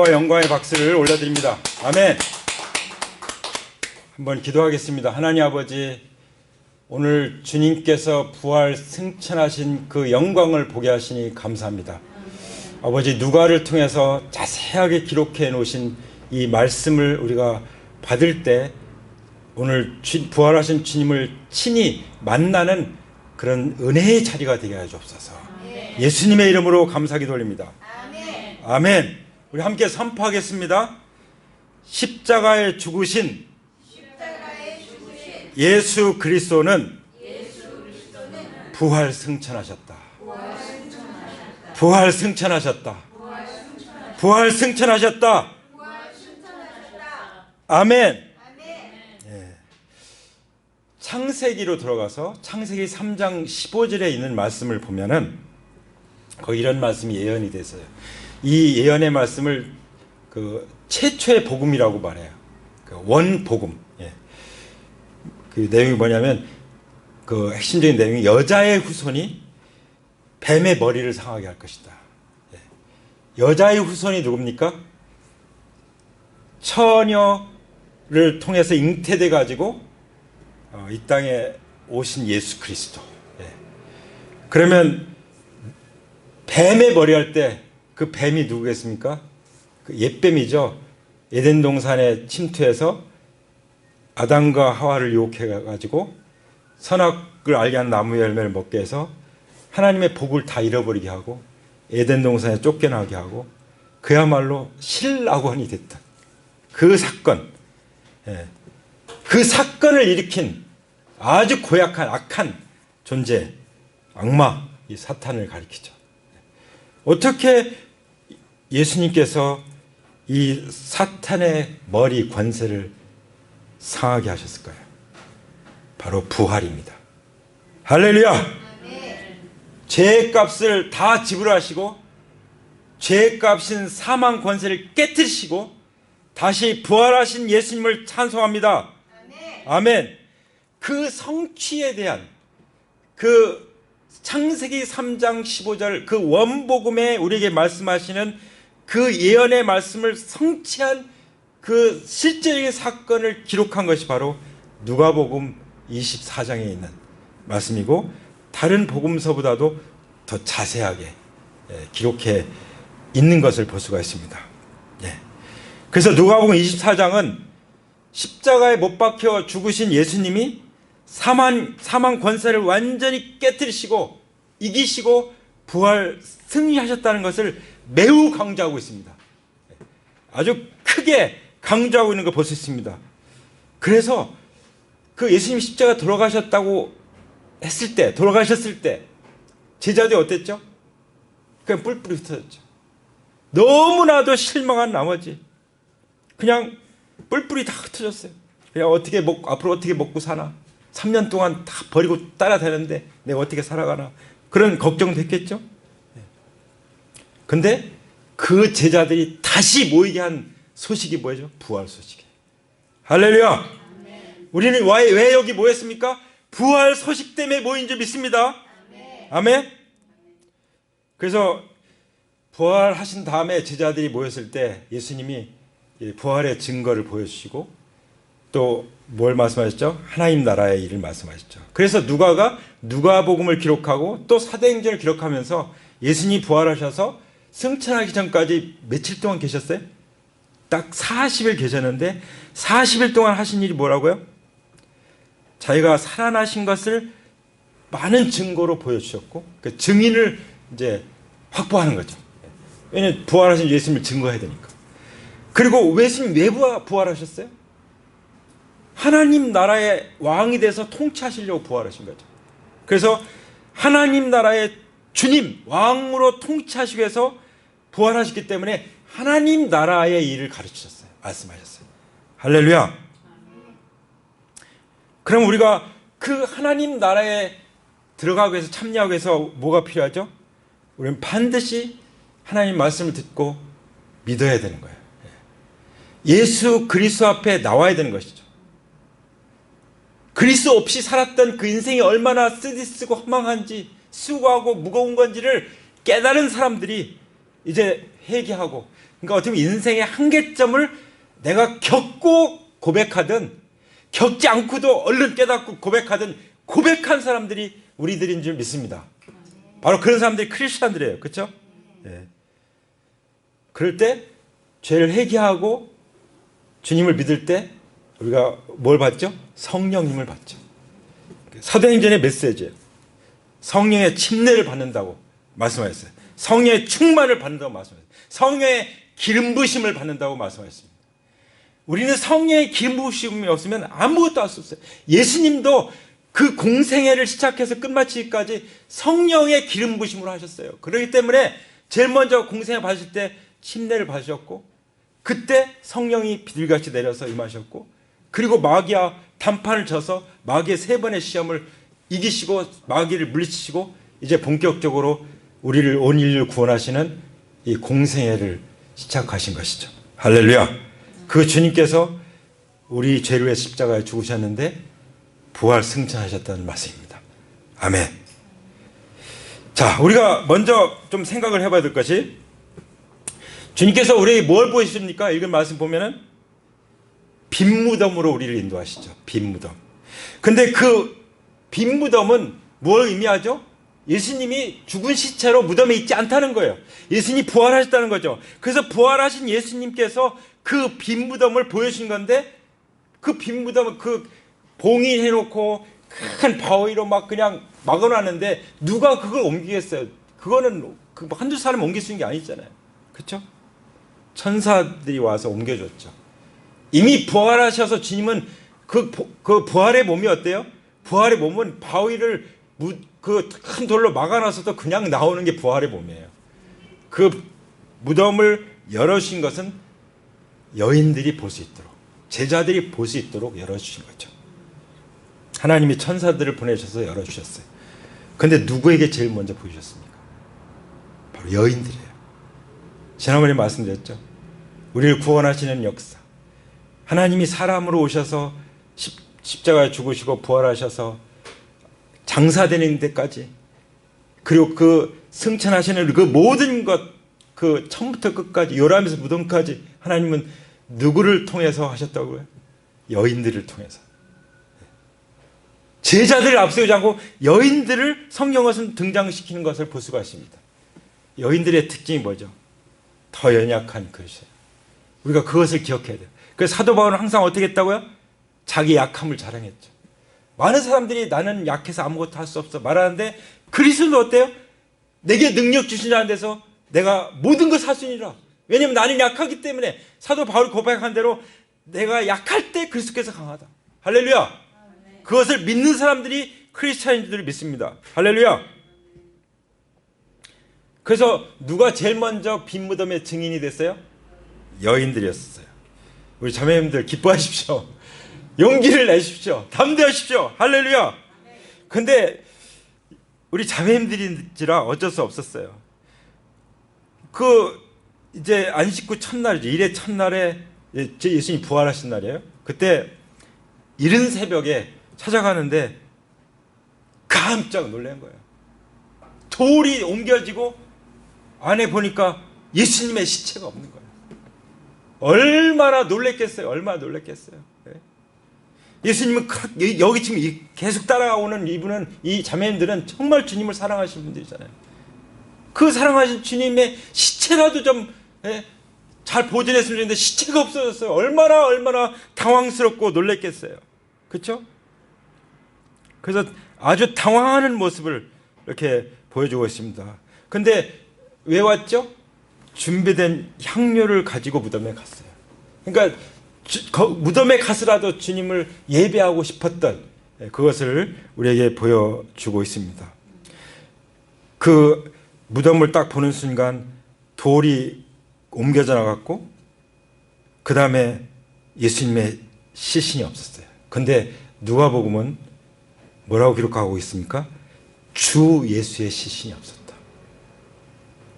영광의 박수를 올려드립니다. 아멘. 한번 기도하겠습니다. 하나님 아버지, 오늘 주님께서 부활 승천하신 그 영광을 보게 하시니 감사합니다. 아버지, 누가를 통해서 자세하게 기록해 놓으신 이 말씀을 우리가 받을 때 오늘 부활하신 주님을 친히 만나는 그런 은혜의 자리가 되게 하여 주옵소서. 예수님의 이름으로 감사기도 올립니다. 아멘. 우리 함께 선포하겠습니다. 십자가에 죽으신 예수 그리스도는 부활 승천하셨다. 부활 승천하셨다. 부활 승천하셨다. 아멘. 예. 창세기로 들어가서 창세기 3장 15절에 있는 말씀을 보면은 거기 이런 말씀이 예언이 됐어요. 이 예언의 말씀을 그 최초의 복음이라고 말해요. 그 원복음. 예. 그 내용이 뭐냐면 그 핵심적인 내용이 여자의 후손이 뱀의 머리를 상하게 할 것이다. 예. 여자의 후손이 누굽니까? 처녀를 통해서 잉태돼 가지고 이 땅에 오신 예수 그리스도. 예. 그러면 뱀의 머리 할 때 그 뱀이 누구겠습니까? 그 옛뱀이죠. 에덴 동산에 침투해서 아담과 하와를 유혹해 가지고 선악을 알게 한 나무 열매를 먹게 해서 하나님의 복을 다 잃어버리게 하고 에덴 동산에 쫓겨나게 하고 그야말로 실낙원이 됐던 그 사건. 예. 그 사건을 일으킨 아주 고약한 악한 존재, 악마, 이 사탄을 가리키죠. 어떻게 예수님께서 이 사탄의 머리 권세를 상하게 하셨을까요? 바로 부활입니다. 할렐루야! 죄의 값을 다 지불하시고 죄의 값인 사망 권세를 깨뜨리시고 다시 부활하신 예수님을 찬송합니다. 아멘. 그 성취에 대한 그 창세기 3장 15절 그 원복음에 우리에게 말씀하시는 그 예언의 말씀을 성취한 그 실제적인 사건을 기록한 것이 바로 누가복음 24장에 있는 말씀이고 다른 복음서보다도 더 자세하게 기록해 있는 것을 볼 수가 있습니다. 그래서 누가복음 24장은 십자가에 못 박혀 죽으신 예수님이 사망 권세를 완전히 깨뜨리시고 이기시고 부활 승리하셨다는 것을 매우 강조하고 있습니다. 아주 크게 강조하고 있는 걸 볼 수 있습니다. 그래서 그 예수님 십자가 돌아가셨다고 했을 때, 돌아가셨을 때 제자들이 어땠죠? 그냥 뿔뿔이 흩어졌죠. 너무나도 실망한 나머지 그냥 뿔뿔이 다 흩어졌어요. 그냥 앞으로 어떻게 먹고 사나? 3년 동안 다 버리고 따라다녔는데 내가 어떻게 살아가나? 그런 걱정도 했겠죠. 근데 그 제자들이 다시 모이게 한 소식이 뭐죠? 부활 소식이에요. 할렐루야. 우리는 왜 여기 모였습니까? 부활 소식 때문에 모인 줄 믿습니다. 아멘. 그래서 부활하신 다음에 제자들이 모였을 때 예수님이 부활의 증거를 보여주시고 또 뭘 말씀하셨죠? 하나님 나라의 일을 말씀하셨죠. 그래서 누가가 누가복음을 기록하고 또 사도행전을 기록하면서 예수님이 부활하셔서 승천하기 전까지 며칠 동안 계셨어요? 딱 40일 계셨는데 40일 동안 하신 일이 뭐라고요? 자기가 살아나신 것을 많은 증거로 보여주셨고 그 증인을 이제 확보하는 거죠. 왜냐하면 부활하신 예수님을 증거해야 되니까. 그리고 예수님 왜 부활하셨어요? 하나님 나라의 왕이 돼서 통치하시려고 부활하신 거죠. 그래서 하나님 나라의 주님, 왕으로 통치하시기 위해서 부활하셨기 때문에 하나님 나라의 일을 가르치셨어요. 말씀하셨어요. 할렐루야. 그럼 우리가 그 하나님 나라에 들어가기 위해서 참여하기 위해서 뭐가 필요하죠? 우리는 반드시 하나님 말씀을 듣고 믿어야 되는 거예요. 예수 그리스도 앞에 나와야 되는 것이죠. 그리스도 없이 살았던 그 인생이 얼마나 쓰디쓰고 허망한지 수고하고 무거운 건지를 깨달은 사람들이 이제 회개하고 그러니까 어떻게 보면 인생의 한계점을 내가 겪고 고백하든 겪지 않고도 얼른 깨닫고 고백하든 고백한 사람들이 우리들인 줄 믿습니다. 바로 그런 사람들이 크리스찬들이에요. 그렇죠? 예. 그럴 때 죄를 회개하고 주님을 믿을 때 우리가 뭘 받죠? 성령님을 받죠. 사도행전의 메시지예요. 성령의 침례를 받는다고 말씀하셨어요. 성령의 충만을 받는다고 말씀하셨어요. 성령의 기름 부으심을 받는다고 말씀하셨습니다. 우리는 성령의 기름 부으심이 없으면 아무것도 할 수 없어요. 예수님도 그 공생애를 시작해서 끝마치기까지 성령의 기름 부으심으로 하셨어요. 그렇기 때문에 제일 먼저 공생애 받으실 때 침례를 받으셨고 그때 성령이 비둘기같이 내려서 임하셨고 그리고 마귀와 단판을 쳐서 마귀의 3번의 시험을 이기시고 마귀를 물리치시고 이제 본격적으로 우리를 온 인류를 구원하시는 이 공생애를 시작하신 것이죠. 할렐루야. 그 주님께서 우리 죄를 위해 십자가에 죽으셨는데 부활 승천하셨다는 말씀입니다. 아멘. 자, 우리가 먼저 좀 생각을 해봐야 될 것이 주님께서 우리에게 뭘 보여주십니까? 읽은 말씀 보면은 빈 무덤으로 우리를 인도하시죠. 빈 무덤. 근데 그 빈 무덤은 뭘 의미하죠? 예수님이 죽은 시체로 무덤에 있지 않다는 거예요. 예수님이 부활하셨다는 거죠. 그래서 부활하신 예수님께서 그 빈 무덤을 보여주신 건데 그 빈 무덤을 그 봉인해놓고 큰 바위로 막 그냥 막아놨는데 누가 그걸 옮기겠어요? 그거는 한두 사람 옮길 수 있는 게 아니잖아요. 그렇죠? 천사들이 와서 옮겨줬죠. 이미 부활하셔서 주님은 그 부활의 몸이 어때요? 부활의 몸은 바위를 그 큰 돌로 막아놔서도 그냥 나오는 게 부활의 몸이에요. 그 무덤을 열어주신 것은 여인들이 볼 수 있도록 제자들이 볼 수 있도록 열어주신 거죠. 하나님이 천사들을 보내셔서 열어주셨어요. 그런데 누구에게 제일 먼저 보여주셨습니까? 바로 여인들이에요. 지난번에 말씀드렸죠. 우리를 구원하시는 역사. 하나님이 사람으로 오셔서 십자가에 죽으시고 부활하셔서 장사되는 데까지 그리고 그 승천하시는 그 모든 것 그 처음부터 끝까지 요람에서 무덤까지 하나님은 누구를 통해서 하셨다고요? 여인들을 통해서. 제자들을 앞세우지 않고 여인들을 성경에서 등장시키는 것을 볼 수가 있습니다. 여인들의 특징이 뭐죠? 더 연약한 것이에요. 우리가 그것을 기억해야 돼요. 그래서 사도 바울은 항상 어떻게 했다고요? 자기 약함을 자랑했죠. 많은 사람들이 나는 약해서 아무것도 할 수 없어 말하는데 그리스도는 어때요? 내게 능력 주시는 데서 내가 모든 것을 할 수 있느니라. 왜냐하면 나는 약하기 때문에 사도 바울이 고백한 대로 내가 약할 때 그리스도께서 강하다. 할렐루야. 그것을 믿는 사람들이 크리스찬인들을 믿습니다. 할렐루야. 그래서 누가 제일 먼저 빈 무덤의 증인이 됐어요? 여인들이었어요. 우리 자매님들 기뻐하십시오. 용기를 내십시오. 담대하십시오. 할렐루야. 근데 우리 자매님들인지라 어쩔 수 없었어요. 이제 안식구 첫날이죠. 일의 첫날에 예수님이 부활하신 날이에요. 그때 이른 새벽에 찾아가는데 깜짝 놀란 거예요. 돌이 옮겨지고 안에 보니까 예수님의 시체가 없는 거예요. 얼마나 놀랬겠어요. 얼마나 놀랬겠어요. 예수님은 여기 지금 계속 따라오는 이분은 이 자매님들은 정말 주님을 사랑하시는 분들이잖아요. 그 사랑하신 주님의 시체라도 좀 잘 보존했으면 좋겠는데 시체가 없어졌어요. 얼마나 당황스럽고 놀랬겠어요. 그렇죠? 그래서 아주 당황하는 모습을 이렇게 보여주고 있습니다. 근데 왜 왔죠? 준비된 향료를 가지고 무덤에 갔어요. 그러니까 무덤에 가서라도 주님을 예배하고 싶었던 그것을 우리에게 보여주고 있습니다. 그 무덤을 딱 보는 순간 돌이 옮겨져 나갔고 그 다음에 예수님의 시신이 없었어요. 근데 누가복음은 뭐라고 기록하고 있습니까? 주 예수의 시신이 없었다.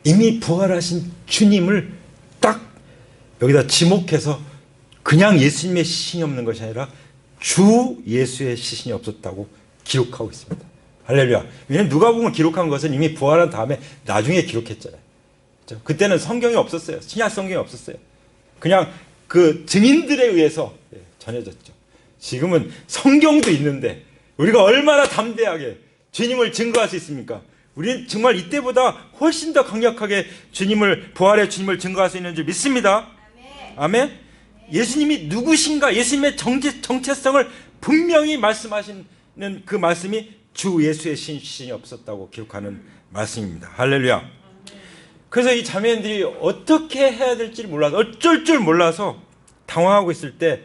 이미 부활하신 주님을 딱 여기다 지목해서 그냥 예수님의 시신이 없는 것이 아니라 주 예수의 시신이 없었다고 기록하고 있습니다. 할렐루야. 왜냐하면 누가복음을 기록한 것은 이미 부활한 다음에 나중에 기록했잖아요. 전해졌죠. 그때는 성경이 없었어요. 신약 성경이 없었어요. 그냥 그 증인들에 의해서 전해졌죠. 지금은 성경도 있는데 우리가 얼마나 담대하게 주님을 증거할 수 있습니까? 우리는 정말 이때보다 훨씬 더 강력하게 부활의 주님을 증거할 수 있는 줄 믿습니다. 아멘. 예수님이 누구신가, 예수님의 정체성을 분명히 말씀하시는 그 말씀이 주 예수의 신이 없었다고 기록하는 말씀입니다. 할렐루야. 그래서 이 자매들이 어떻게 해야 될지 몰라서, 어쩔 줄 몰라서 당황하고 있을 때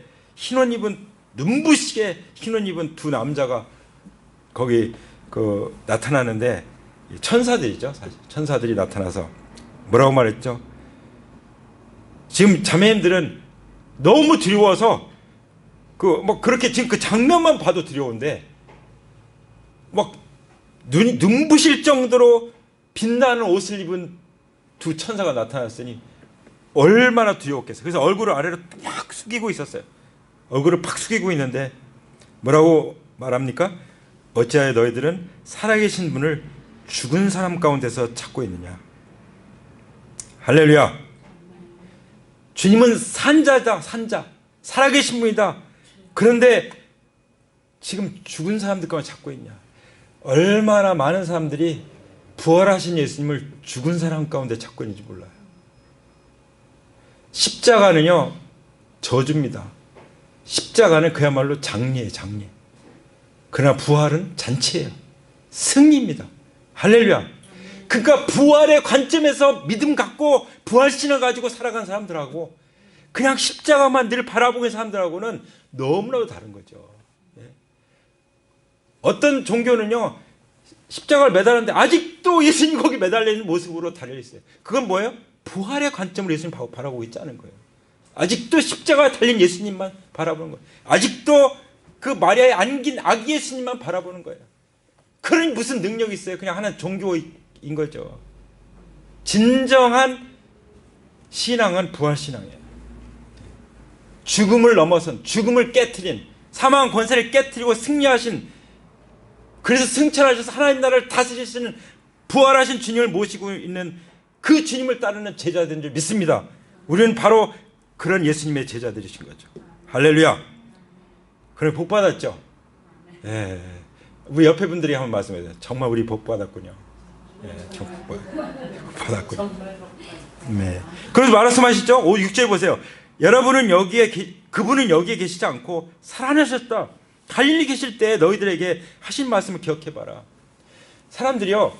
눈부시게 흰 옷 입은 두 남자가 거기 나타나는데, 천사들이죠. 사실 천사들이 나타나서 뭐라고 말했죠? 지금 자매님들은 너무 두려워서 그렇게 지금 그 장면만 봐도 두려운데 눈부실 정도로 빛나는 옷을 입은 두 천사가 나타났으니 얼마나 두려웠겠어요. 그래서 얼굴을 아래로 팍 숙이고 있었어요. 얼굴을 팍 숙이고 있는데 뭐라고 말합니까? 어찌하여 너희들은 살아계신 분을 죽은 사람 가운데서 찾고 있느냐. 할렐루야. 주님은 산자다. 산자, 살아계신 분이다. 그런데 지금 죽은 사람들 가운데 찾고 있냐. 얼마나 많은 사람들이 부활하신 예수님을 죽은 사람 가운데 찾고 있는지 몰라요. 십자가는요 저주입니다. 십자가는 그야말로 장례예요. 장례. 그러나 부활은 잔치예요. 승리입니다. 할렐루야. 그러니까 부활의 관점에서 믿음 갖고 부활신을 가지고 살아간 사람들하고 그냥 십자가만 늘 바라보는 사람들하고는 너무나도 다른 거죠. 어떤 종교는요 십자가를 매달았는데 아직도 예수님 거기 매달려 있는 모습으로 달려있어요. 그건 뭐예요? 부활의 관점으로 예수님 바라보고 있지 않은 거예요. 아직도 십자가에 달린 예수님만 바라보는 거예요. 아직도 그 마리아에 안긴 아기 예수님만 바라보는 거예요. 그러니 무슨 능력이 있어요? 그냥 하나의 종교인 거죠. 진정한 신앙은 부활신앙이에요. 죽음을 넘어선, 죽음을 깨트린, 사망 권세를 깨트리고 승리하신, 그래서 승천하셔서 하나님 나라를 다스리시는 부활하신 주님을 모시고 있는 그 주님을 따르는 제자들인 줄 믿습니다. 우리는 바로 그런 예수님의 제자들이신 거죠. 할렐루야. 그래 복 받았죠. 예. 우리 옆에 분들이 한번 말씀해주세요. 정말 우리 복 받았군요. 예, 복 받았군요. 네. 그래서 말씀하시죠. 6절 보세요. 여러분은 그분은 여기에 계시지 않고 살아나셨다. 갈릴리 계실 때 너희들에게 하신 말씀을 기억해봐라. 사람들이요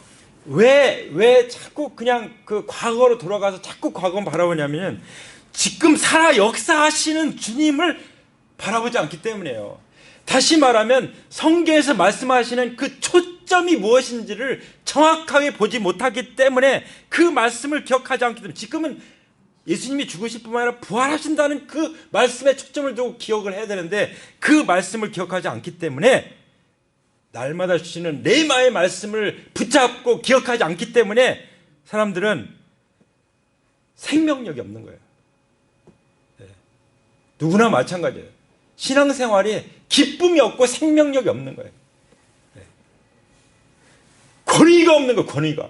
왜 자꾸 그냥 그 과거로 돌아가서 자꾸 과거만 바라보냐면 지금 살아 역사하시는 주님을 바라보지 않기 때문이에요. 다시 말하면 성경에서 말씀하시는 그 초점이 무엇인지를 정확하게 보지 못하기 때문에 그 말씀을 기억하지 않기 때문에, 지금은 예수님이 죽으실 뿐만 아니라 부활하신다는 그 말씀에 초점을 두고 기억을 해야 되는데 그 말씀을 기억하지 않기 때문에, 날마다 주시는 레마의 말씀을 붙잡고 기억하지 않기 때문에 사람들은 생명력이 없는 거예요. 누구나 마찬가지예요. 신앙생활이 기쁨이 없고 생명력이 없는 거예요. 권위가 없는 거예요. 권위가.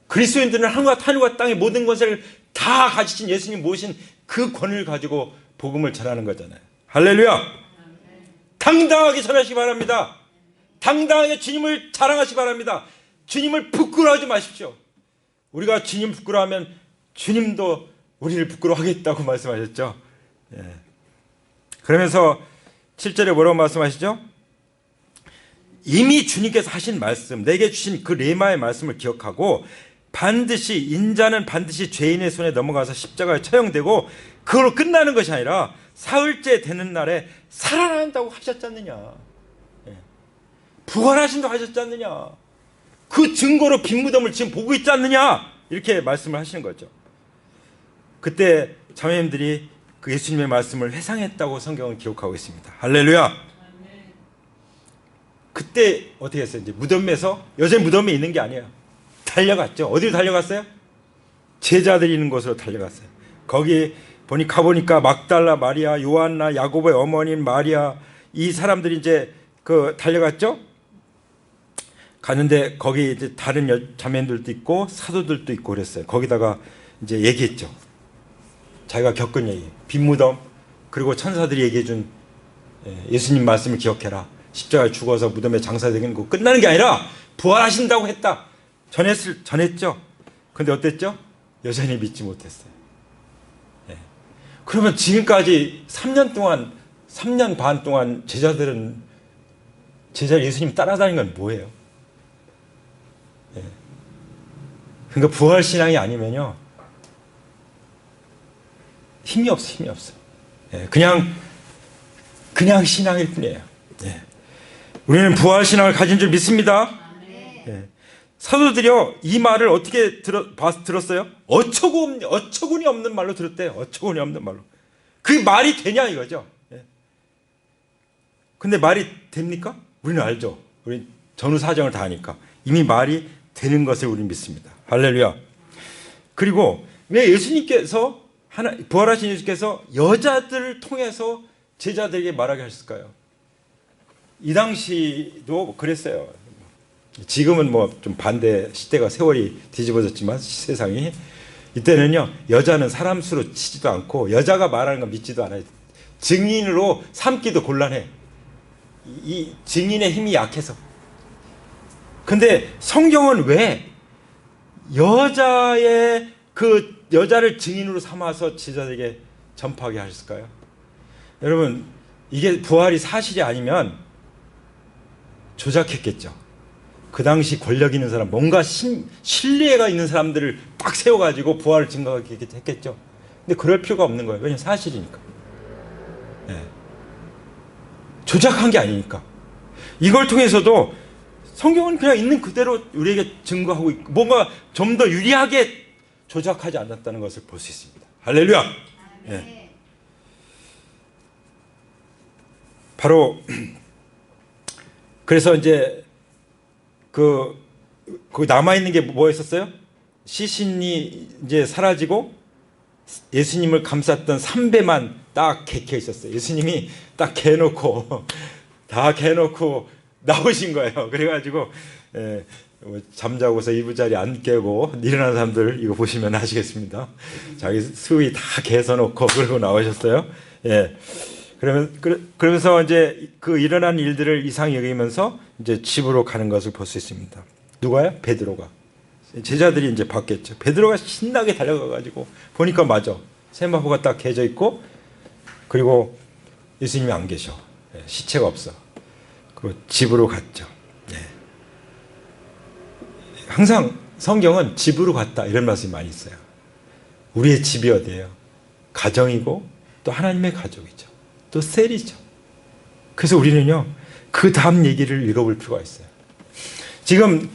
그리스도인들은 하늘과 땅의 모든 것을 다 가지신 예수님 모신 그 권위를 가지고 복음을 전하는 거잖아요. 할렐루야. 당당하게 전하시기 바랍니다. 당당하게 주님을 자랑하시기 바랍니다. 주님을 부끄러워하지 마십시오. 우리가 주님 부끄러워하면 주님도 우리를 부끄러워하겠다고 말씀하셨죠. 예. 그러면서 7절에 뭐라고 말씀하시죠? 이미 주님께서 하신 말씀, 내게 주신 그 레마의 말씀을 기억하고 반드시 인자는 반드시 죄인의 손에 넘어가서 십자가에 처형되고 그걸로 끝나는 것이 아니라 사흘째 되는 날에 살아난다고 하셨지 않느냐. 부활하신다고 하셨지 않느냐. 그 증거로 빈 무덤을 지금 보고 있지 않느냐. 이렇게 말씀을 하시는 거죠. 그때 자매님들이 그 예수님의 말씀을 회상했다고 성경은 기록하고 있습니다. 할렐루야. 그때 어떻게 했어요? 이제 무덤에서, 여전히 무덤에 있는 게 아니에요. 달려갔죠. 어디로 달려갔어요? 제자들이 있는 곳으로 달려갔어요. 거기 가보니까 막달라 마리아, 요한나, 야고보의 어머님 마리아, 이 사람들이 이제 달려갔죠. 가는데 거기 이제 다른 자매들도 있고 사도들도 있고 그랬어요. 거기다가 이제 얘기했죠. 자기가 겪은 얘기, 빈무덤, 그리고 천사들이 얘기해준 예수님 말씀을 기억해라. 십자가에 죽어서 무덤에 장사되는 거 끝나는 게 아니라 부활하신다고 했다. 전했죠. 근데 어땠죠? 여전히 믿지 못했어요. 그러면 지금까지 3년 반 동안 제자들은 예수님 따라다니는 건 뭐예요? 그러니까 부활신앙이 아니면요, 힘이 없어. 그냥 신앙일 뿐이에요. 우리는 부활신앙을 가진 줄 믿습니다. 사도들이요, 이 말을 어떻게 들었어요? 어처구니 없는 말로 들었대요. 어처구니 없는 말로. 그게 말이 되냐 이거죠. 근데 말이 됩니까? 우리는 알죠. 우리 전후 사정을 다 아니까 이미 말이 되는 것을 우리는 믿습니다. 할렐루야. 그리고 왜 예수님께서 부활하신 예수께서 여자들을 통해서 제자들에게 말하게 하셨을까요? 이 당시도 그랬어요. 지금은 뭐 좀 반대 시대가 세월이 뒤집어졌지만 세상이, 이때는요, 여자는 사람 수로 치지도 않고 여자가 말하는 거 믿지도 않아요. 증인으로 삼기도 곤란해. 이 증인의 힘이 약해서. 근데 성경은 왜 여자를 증인으로 삼아서 제자들에게 전파하게 하셨을까요? 여러분, 이게 부활이 사실이 아니면 조작했겠죠. 그 당시 권력 있는 사람, 뭔가 신뢰가 있는 사람들을 딱 세워가지고 부활을 증거하게 했겠죠. 근데 그럴 필요가 없는 거예요. 왜냐하면 사실이니까. 조작한 게 아니니까. 이걸 통해서도 성경은 그냥 있는 그대로 우리에게 증거하고 있고, 뭔가 좀 더 유리하게 조작하지 않았다는 것을 볼 수 있습니다. 할렐루야. 바로 그래서 이제 그 남아 있는 게 뭐였었어요? 시신이 이제 사라지고 예수님을 감쌌던 삼배만 딱 개켜 있었어요. 예수님이 딱 개놓고 나오신 거예요. 그래가지고 잠자고서 이불자리 안 깨고 일어난 사람들 이거 보시면 아시겠습니다. 자기 수위 다 개서놓고 그러고 나오셨어요. 그러면서 이제 그 일어난 일들을 이상히 여기면서 이제 집으로 가는 것을 볼 수 있습니다. 누가요? 베드로가. 제자들이 이제 봤겠죠. 베드로가 신나게 달려가가지고 보니까 맞아. 세마포가 딱 개져 있고, 그리고 예수님이 안 계셔. 시체가 없어. 그리고 집으로 갔죠. 항상 성경은 집으로 갔다 이런 말씀이 많이 있어요. 우리의 집이 어디예요? 가정이고 또 하나님의 가족이죠. 또 셀이죠. 그래서 우리는요, 그 다음 얘기를 읽어볼 필요가 있어요. 지금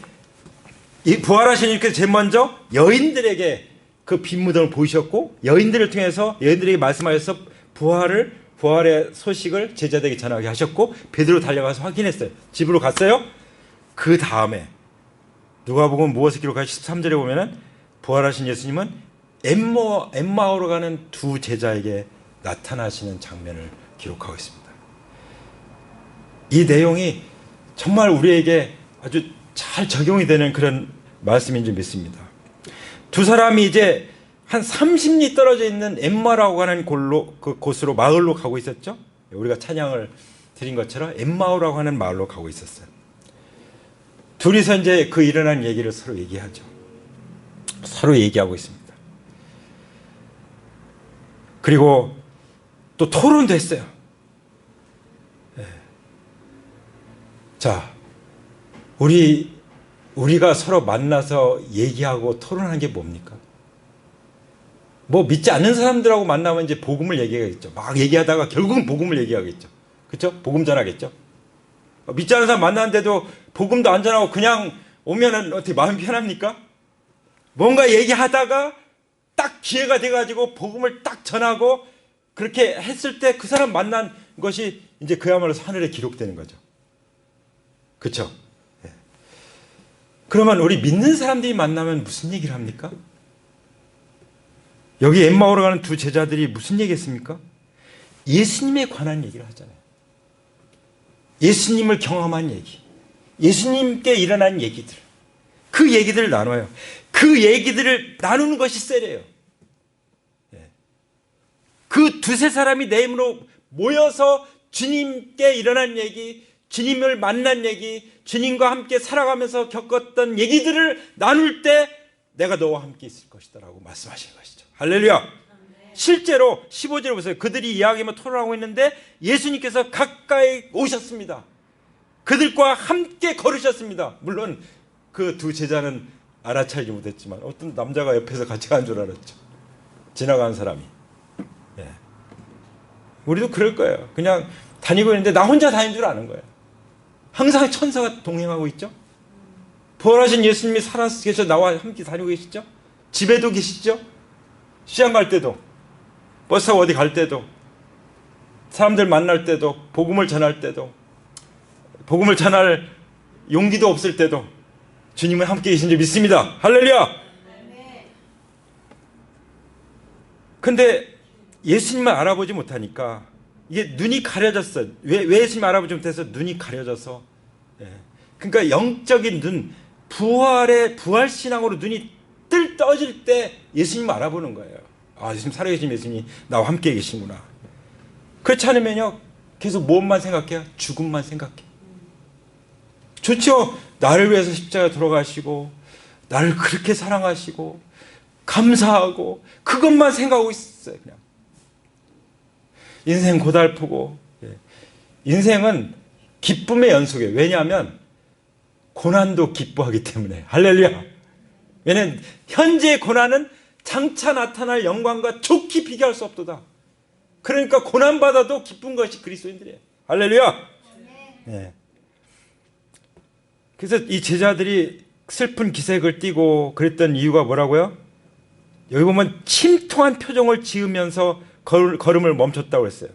이 부활하신 예수께서 제일 먼저 여인들에게 그 빈 무덤을 보이셨고, 여인들을 통해서 여인들에게 말씀하셔서 부활의 소식을 제자들에게 전하게 하셨고, 베드로 달려가서 확인했어요. 집으로 갔어요. 그 다음에 누가복음 무엇을 기록하죠? 13절에 보면은 부활하신 예수님은 엠마오로 가는 두 제자에게 나타나시는 장면을 기록하고 있습니다. 이 내용이 정말 우리에게 아주 잘 적용이 되는 그런 말씀인 줄 믿습니다. 두 사람이 이제 한 30리 떨어져 있는 엠마라고 하는 곳으로 마을로 가고 있었죠. 우리가 찬양을 드린 것처럼 엠마오라고 하는 마을로 가고 있었어요. 둘이서 이제 그 일어난 얘기를 서로 얘기하죠. 서로 얘기하고 있습니다. 그리고 또 토론도 했어요. 자, 우리가 서로 만나서 얘기하고 토론하는 게 뭡니까? 뭐 믿지 않는 사람들하고 만나면 이제 복음을 얘기하겠죠. 막 얘기하다가 결국은 복음을 얘기하겠죠. 그렇죠? 복음 전하겠죠. 믿지 않는 사람 만나는데도 복음도 안 전하고 그냥 오면은 어떻게 마음이 편합니까? 뭔가 얘기하다가 딱 기회가 돼가지고 복음을 딱 전하고 그렇게 했을 때 그 사람 만난 것이 이제 그야말로 하늘에 기록되는 거죠. 그렇죠? 그러면 우리 믿는 사람들이 만나면 무슨 얘기를 합니까? 여기 엠마오로 가는 두 제자들이 무슨 얘기했습니까? 예수님에 관한 얘기를 하잖아요. 예수님을 경험한 얘기, 예수님께 일어난 얘기들, 그 얘기들을 나눠요. 그 얘기들을 나누는 것이 세례예요. 그 두세 사람이 내 힘으로 모여서 주님께 일어난 얘기, 주님을 만난 얘기, 주님과 함께 살아가면서 겪었던 얘기들을 나눌 때 내가 너와 함께 있을 것이다 라고 말씀하시는 것이죠. 할렐루야. 실제로 15절에 보세요. 그들이 이야기하며 토론하고 있는데 예수님께서 가까이 오셨습니다. 그들과 함께 걸으셨습니다. 물론 그 두 제자는 알아차리지 못했지만 어떤 남자가 옆에서 같이 간 줄 알았죠. 지나가는 사람이. 우리도 그럴 거예요. 그냥 다니고 있는데 나 혼자 다니는 줄 아는 거예요. 항상 천사가 동행하고 있죠. 부활하신 예수님이 살아서 계셔 나와 함께 다니고 계시죠. 집에도 계시죠. 시장 갈 때도, 버스 타고 어디 갈 때도, 사람들 만날 때도, 복음을 전할 때도, 복음을 전할 용기도 없을 때도 주님은 함께 계신 줄 믿습니다. 할렐루야. 근데 예수님을 알아보지 못하니까 이게 눈이 가려졌어요. 왜 예수님 알아보지 못해서 눈이 가려져서, 그러니까 영적인 눈, 부활신앙으로 눈이 뜰 떠질 때 예수님 알아보는 거예요. 아, 예수님 살아계신 예수님이 나와 함께 계시구나. 그렇지 않으면요 계속 무엇만 생각해요? 죽음만 생각해요. 좋죠. 나를 위해서 십자가에 돌아가시고 나를 그렇게 사랑하시고 감사하고 그것만 생각하고 있어요. 그냥 인생 고달프고, 인생은 기쁨의 연속이에요. 왜냐하면 고난도 기뻐하기 때문에. 할렐루야. 왜냐하면 현재의 고난은 장차 나타날 영광과 좋게 비교할 수 없도다. 그러니까 고난받아도 기쁜 것이 그리스도인들이에요. 할렐루야. 네. 그래서 이 제자들이 슬픈 기색을 띠고 그랬던 이유가 뭐라고요? 여기 보면 침통한 표정을 지으면서 걸음을 멈췄다고 했어요.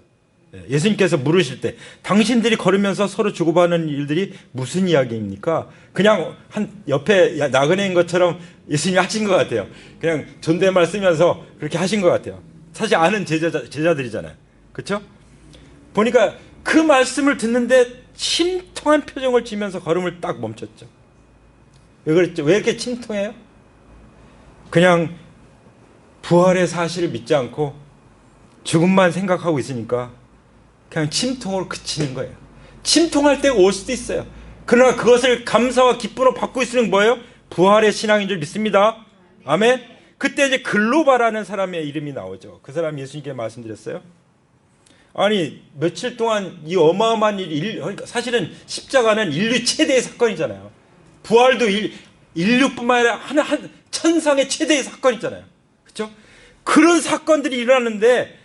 예수님께서 물으실 때 당신들이 걸으면서 서로 주고받는 일들이 무슨 이야기입니까? 그냥 한 옆에 나그네인 것처럼 예수님이 하신 것 같아요. 그냥 존댓말 쓰면서 그렇게 하신 것 같아요. 사실 아는 제자들이잖아요. 그렇죠? 보니까 그 말씀을 듣는데 침통한 표정을 지면서 걸음을 딱 멈췄죠. 왜 그랬죠? 왜 이렇게 침통해요? 그냥 부활의 사실을 믿지 않고 죽음만 생각하고 있으니까 그냥 침통으로 그치는 거예요. 침통할 때가 올 수도 있어요. 그러나 그것을 감사와 기쁨으로 받고 있으면 뭐예요? 부활의 신앙인 줄 믿습니다. 아멘. 그때 이제 글로바라는 사람의 이름이 나오죠. 그 사람 예수님께 말씀드렸어요. 아니 며칠 동안 이 어마어마한 일, 그러니까 사실은 십자가는 인류 최대의 사건이잖아요. 부활도 인류뿐만 아니라 한 천상의 최대의 사건이잖아요. 그렇죠? 그런 사건들이 일어났는데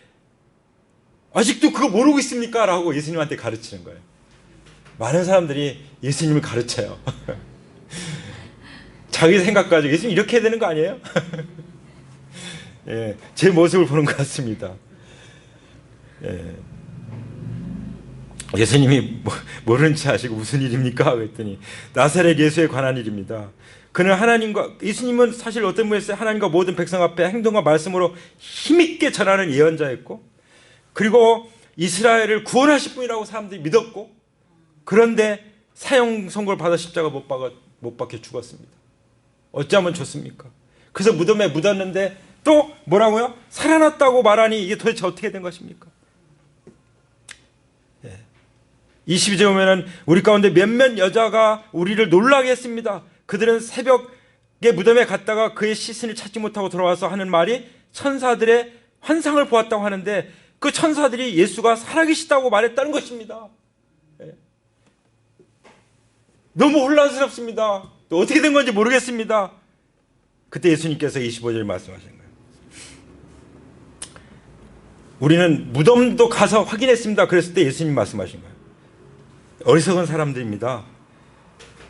아직도 그거 모르고 있습니까? 라고 예수님한테 가르치는 거예요. 많은 사람들이 예수님을 가르쳐요. 자기 생각 가지고 예수님 이렇게 해야 되는 거 아니에요? 예, 제 모습을 보는 것 같습니다. 예. 예수님이 모르는 체 하시고 무슨 일입니까? 그랬더니 나사렛 예수에 관한 일입니다. 그는 하나님과, 예수님은 사실 어떤 분이었어요? 하나님과 모든 백성 앞에 행동과 말씀으로 힘있게 전하는 예언자였고, 그리고 이스라엘을 구원하실 분이라고 사람들이 믿었고, 그런데 사형 선고를 받아 십자가 못 박혀 죽었습니다. 어찌하면 좋습니까? 그래서 무덤에 묻었는데 또 뭐라고요? 살아났다고 말하니 이게 도대체 어떻게 된 것입니까? 22절에 보면은 우리 가운데 몇몇 여자가 우리를 놀라게 했습니다. 그들은 새벽에 무덤에 갔다가 그의 시신을 찾지 못하고 돌아와서 하는 말이 천사들의 환상을 보았다고 하는데 그 천사들이 예수가 살아계시다고 말했다는 것입니다. 너무 혼란스럽습니다. 또 어떻게 된 건지 모르겠습니다. 그때 예수님께서 25절 말씀하신 거예요. 우리는 무덤도 가서 확인했습니다. 그랬을 때 예수님 말씀하신 거예요. 어리석은 사람들입니다.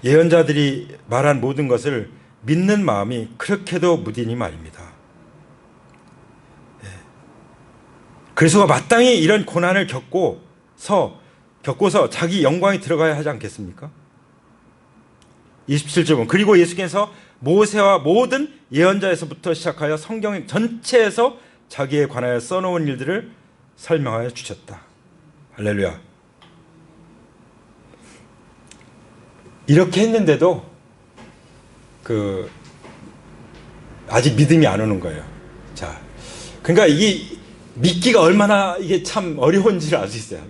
예언자들이 말한 모든 것을 믿는 마음이 그렇게도 무디니 말입니다. 그리스도가 마땅히 이런 고난을 겪고서 자기 영광이 들어가야 하지 않겠습니까? 27절 보면 그리고 예수께서 모세와 모든 예언자에서부터 시작하여 성경 전체에서 자기에 관하여 써놓은 일들을 설명하여 주셨다. 할렐루야. 이렇게 했는데도 아직 믿음이 안 오는 거예요. 자, 그러니까 이게 믿기가 얼마나 이게 참 어려운지를 알 수 있어요.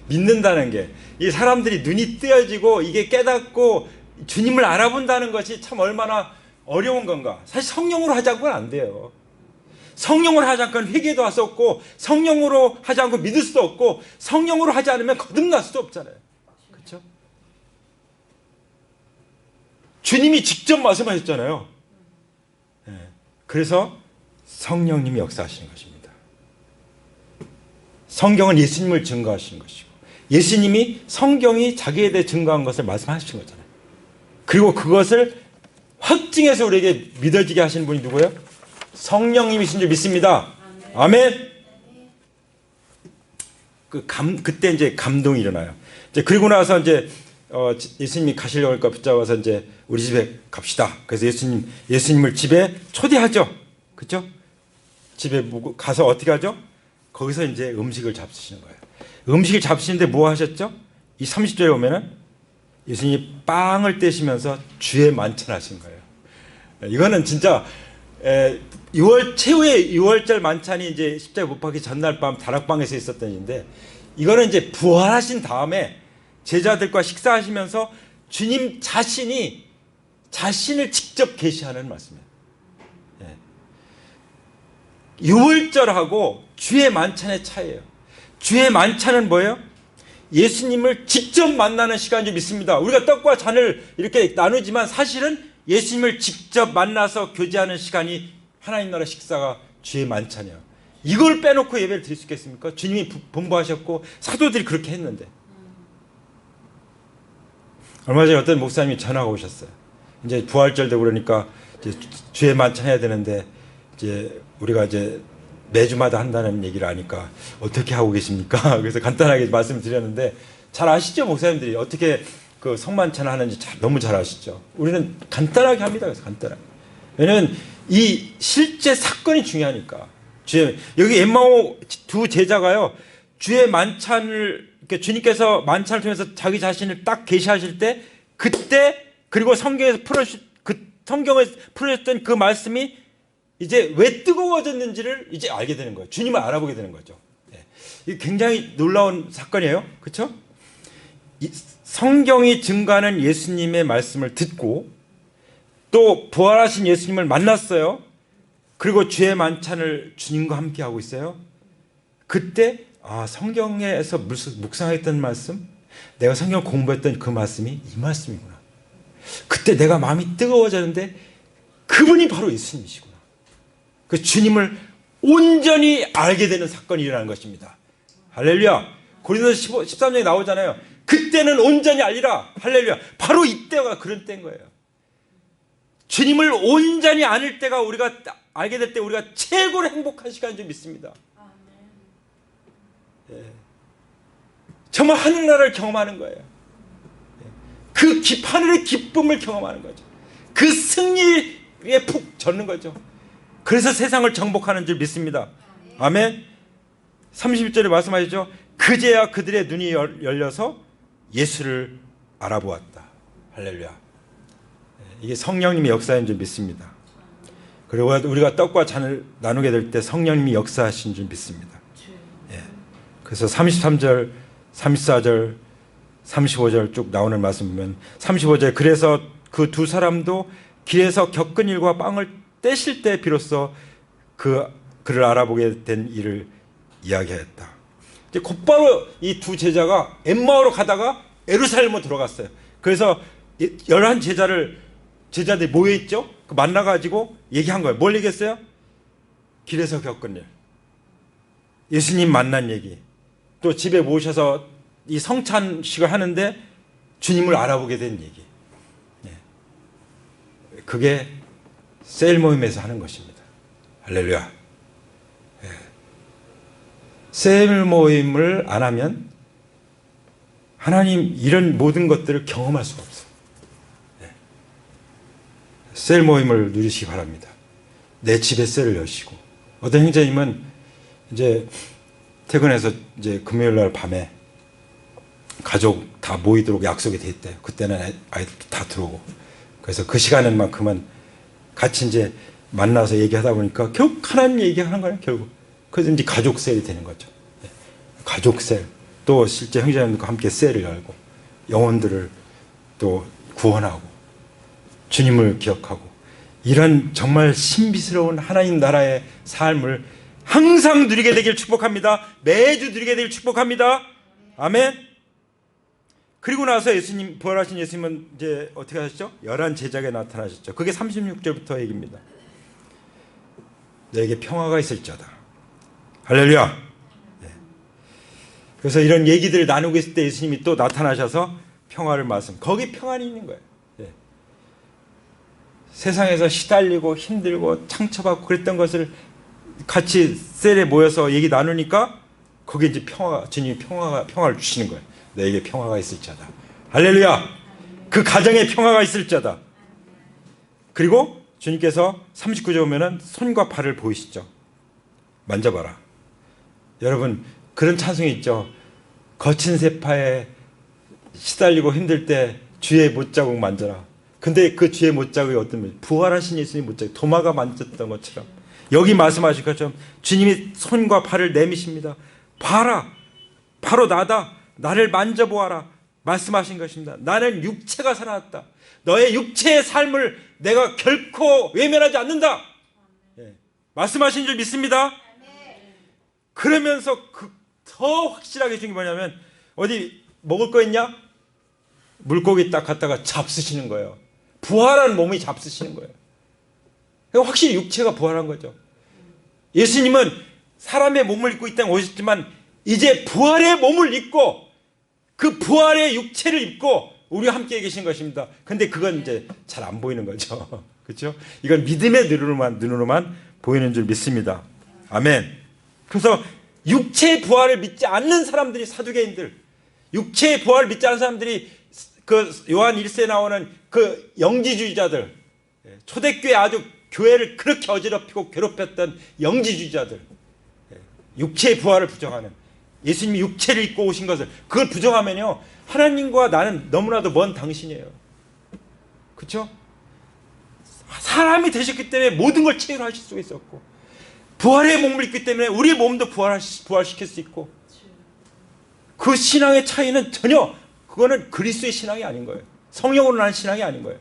믿는다는 게 이 사람들이 눈이 뜨여지고 이게 깨닫고 주님을 알아본다는 것이 참 얼마나 어려운 건가. 사실 성령으로 하지 않고는 안 돼요. 성령으로 하지 않고는 회개도 할 수 없고, 성령으로 하지 않고 믿을 수도 없고, 성령으로 하지 않으면 거듭날 수도 없잖아요. 그렇죠? 주님이 직접 말씀하셨잖아요. 네. 그래서 성령님이 역사하시는 것입니다. 성경은 예수님을 증거하시는 것이고, 예수님이 성경이 자기에 대해 증거한 것을 말씀하신 거잖아요. 그리고 그것을 확증해서 우리에게 믿어지게 하시는 분이 누구예요? 성령님이신 줄 믿습니다. 아멘. 그때 이제 감동이 일어나요. 이제 그리고 나서 이제 예수님이 가시려고 하니까 붙잡아서 이제 우리 집에 갑시다. 그래서 예수님을 집에 초대하죠. 그렇죠? 집에 가서 어떻게 하죠? 거기서 이제 음식을 잡수시는 거예요. 음식을 잡수시는데 뭐 하셨죠? 이 30절에 보면은 예수님이 빵을 떼시면서 주의 만찬하신 거예요. 이거는 진짜 최후의 6월절 만찬이 이제 십자가 못 박히 전날 밤 다락방에서 있었던 일인데, 이거는 이제 부활하신 다음에 제자들과 식사하시면서 주님 자신을 직접 계시하는 말씀이에요. 6월절하고 주의 만찬의 차이예요. 주의 만찬은 뭐예요? 예수님을 직접 만나는 시간인 줄 믿습니다. 우리가 떡과 잔을 이렇게 나누지만 사실은 예수님을 직접 만나서 교제하는 시간이 하나님 나라 식사가 주의 만찬이에요. 이걸 빼놓고 예배를 드릴 수 있겠습니까? 주님이 분부하셨고 사도들이 그렇게 했는데. 얼마 전에 어떤 목사님이 전화가 오셨어요. 이제 부활절 되고 그러니까 이제 주의 만찬 해야 되는데 이제 우리가 이제 매주마다 한다는 얘기를 아니까 어떻게 하고 계십니까? 그래서 간단하게 말씀을 드렸는데, 잘 아시죠? 목사님들이 어떻게 그 성만찬을 하는지 너무 잘 아시죠? 우리는 간단하게 합니다. 그래서 간단하게. 왜냐면 이 실제 사건이 중요하니까. 여기 엠마오 두 제자가요, 주의 만찬을, 주님께서 만찬을 통해서 자기 자신을 딱 계시하실 때, 그때, 그리고 성경에서 성경에 풀어졌던 그 말씀이 이제 왜 뜨거워졌는지를 이제 알게 되는 거예요. 주님을 알아보게 되는 거죠. 이게 굉장히 놀라운 사건이에요. 그렇죠? 성경이 증거하는 예수님의 말씀을 듣고 또 부활하신 예수님을 만났어요. 그리고 주의 만찬을 주님과 함께 하고 있어요. 그때 성경에서 묵상했던 말씀, 내가 성경 공부했던 그 말씀이 이 말씀이구나. 그때 내가 마음이 뜨거워졌는데 그분이 바로 예수님이시구나. 그 주님을 온전히 알게 되는 사건이 일어나는 것입니다. 할렐루야. 고린도서 13장에 나오잖아요. 그때는 온전히 알리라. 할렐루야. 바로 이때가 그런 때인 거예요. 주님을 온전히 아는 때가, 우리가 알게 될 때 우리가 최고로 행복한 시간인 줄 믿습니다. 정말 하늘나라를 경험하는 거예요. 그 하늘의 기쁨을 경험하는 거죠. 그 승리에 푹 젖는 거죠. 그래서 세상을 정복하는 줄 믿습니다. 아멘. 31절에 말씀하시죠. 그제야 그들의 눈이 열려서 예수를 알아보았다. 할렐루야. 이게 성령님의 역사인 줄 믿습니다. 그리고 우리가 떡과 잔을 나누게 될 때 성령님이 역사하신 줄 믿습니다. 그래서 33절, 34절, 35절 쭉 나오는 말씀 보면 35절, 그래서 그 두 사람도 길에서 겪은 일과 빵을 떼실 때 비로소 그를 알아보게 된 일을 이야기했다. 이제 곧바로 이 두 제자가 엠마오로 가다가 예루살렘으로 들어갔어요. 그래서 11제자들이 모여있죠. 만나가지고 얘기한 거예요. 뭘 얘기했어요? 길에서 겪은 일, 예수님 만난 얘기, 또 집에 모셔서 이 성찬식을 하는데 주님을 알아보게 된 얘기. 그게 셀 모임에서 하는 것입니다. 할렐루야. 셀 모임을 안 하면 하나님 이런 모든 것들을 경험할 수가 없어요. 셀 모임을 누리시기 바랍니다. 내 집에 셀을 여시고, 어떤 형제님은 이제 퇴근해서 이제 금요일 날 밤에 가족 다 모이도록 약속이 돼 있대요. 그때는 아이들 다 들어오고. 그래서 그 시간만큼은 같이 이제 만나서 얘기하다 보니까 결국 하나님 얘기하는 거예요, 결국. 그래서 이제 가족 셀이 되는 거죠. 가족 셀. 또 실제 형제자매들과 함께 셀을 열고 영혼들을 또 구원하고 주님을 기억하고 이런 정말 신비스러운 하나님 나라의 삶을 항상 누리게 되길 축복합니다. 매주 누리게 되길 축복합니다. 아멘. 그리고 나서 예수님, 부활하신 예수님은 이제 어떻게 하셨죠? 11 제자에게 나타나셨죠. 그게 36절부터 얘기입니다. 너에게 평화가 있을지어다. 할렐루야. 네. 그래서 이런 얘기들을 나누고 있을 때 예수님이 또 나타나셔서 평화를 말씀. 거기 평안이 있는 거예요. 네. 세상에서 시달리고 힘들고 상처받고 그랬던 것을 같이 셀에 모여서 얘기 나누니까 거기에 이제 평화가, 주님이 평화를 주시는 거예요. 너에게 평화가 있을지어다. 할렐루야. 그 가정에 평화가 있을지어다. 그리고 주님께서 39절 보면은 손과 발을 보이시죠. 만져봐라. 여러분 그런 찬송이 있죠. 거친 세파에 시달리고 힘들 때 주의 못자국 만져라. 근데 그 주의 못자국이 어떤 거예요? 부활하신 예수님 못자국, 도마가 만졌던 것처럼 여기 말씀하신 것처럼 주님이 손과 발을 내미십니다. 봐라. 바로 나다. 나를 만져보아라. 말씀하신 것입니다. 나는 육체가 살아났다. 너의 육체의 삶을 내가 결코 외면하지 않는다. 예. 말씀하신 줄 믿습니다. 그러면서 더 확실하게 중요한 게 뭐냐면 어디 먹을 거 있냐? 물고기 딱 갖다가 잡수시는 거예요. 부활한 몸이 잡수시는 거예요. 확실히 육체가 부활한 거죠. 예수님은 사람의 몸을 입고 이 땅에 오셨지만 이제 부활의 몸을 입고 그 부활의 육체를 입고 우리와 함께 계신 것입니다. 근데 그건 이제 잘 안 보이는 거죠. 그렇죠? 이건 믿음의 눈으로만 보이는 줄 믿습니다. 아멘. 그래서 육체의 부활을 믿지 않는 사람들이, 사두개인들, 육체의 부활을 믿지 않는 사람들이 그 요한 1세에 나오는 그 영지주의자들, 초대교회 아주 교회를 그렇게 어지럽히고 괴롭혔던 영지주의자들, 육체의 부활을 부정하는, 예수님이 육체를 입고 오신 것을 그걸 부정하면요 하나님과 나는 너무나도 먼 당신이에요. 그렇죠? 사람이 되셨기 때문에 모든 걸 체결하실 수 있었고 부활의 몸을 입기 때문에 우리의 몸도 부활시킬 수 있고 그 신앙의 차이는 전혀 그거는 그리스도의 신앙이 아닌 거예요. 성령으로 나는 신앙이 아닌 거예요.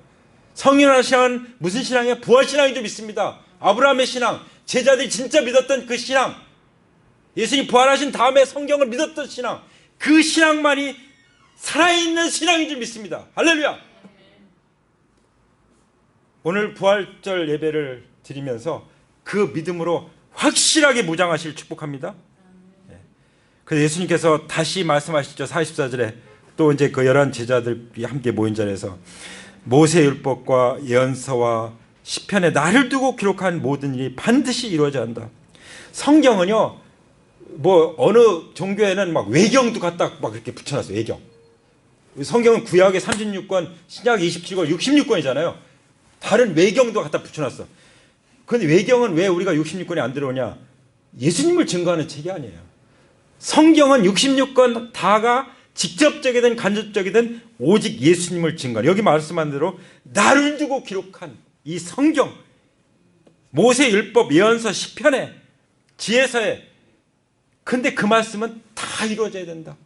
성령으로 나는 신앙은 무슨 신앙이에요? 부활 신앙인 줄 믿습니다. 아브라함의 신앙, 제자들이 진짜 믿었던 그 신앙, 예수님 부활하신 다음에 성경을 믿었던 신앙, 그 신앙만이 살아있는 신앙인 줄 믿습니다. 할렐루야. 오늘 부활절 예배를 드리면서 그 믿음으로 확실하게 무장하실 축복합니다. 그래서 예수님께서 다시 말씀하시죠. 44절에 또 이제 그 11 제자들이 함께 모인 자리에서 모세 율법과 예언서와 시편에 나를 두고 기록한 모든 일이 반드시 이루어져야 한다. 성경은요, 뭐 어느 종교에는 막 외경도 갖다 막 이렇게 붙여놨어요. 외경. 성경은 구약의 36권, 신약 27권, 66권이잖아요. 다른 외경도 갖다 붙여놨어. 그런데 외경은 왜 우리가 66권에 안 들어오냐? 예수님을 증거하는 책이 아니에요. 성경은 66권 다가 직접적이든 간접적이든 오직 예수님을 증거하는, 여기 말씀한 대로 나를 두고 기록한 이 성경, 모세 율법, 예언서, 시편에, 지혜서에, 근데 그 말씀은 다 이루어져야 된다.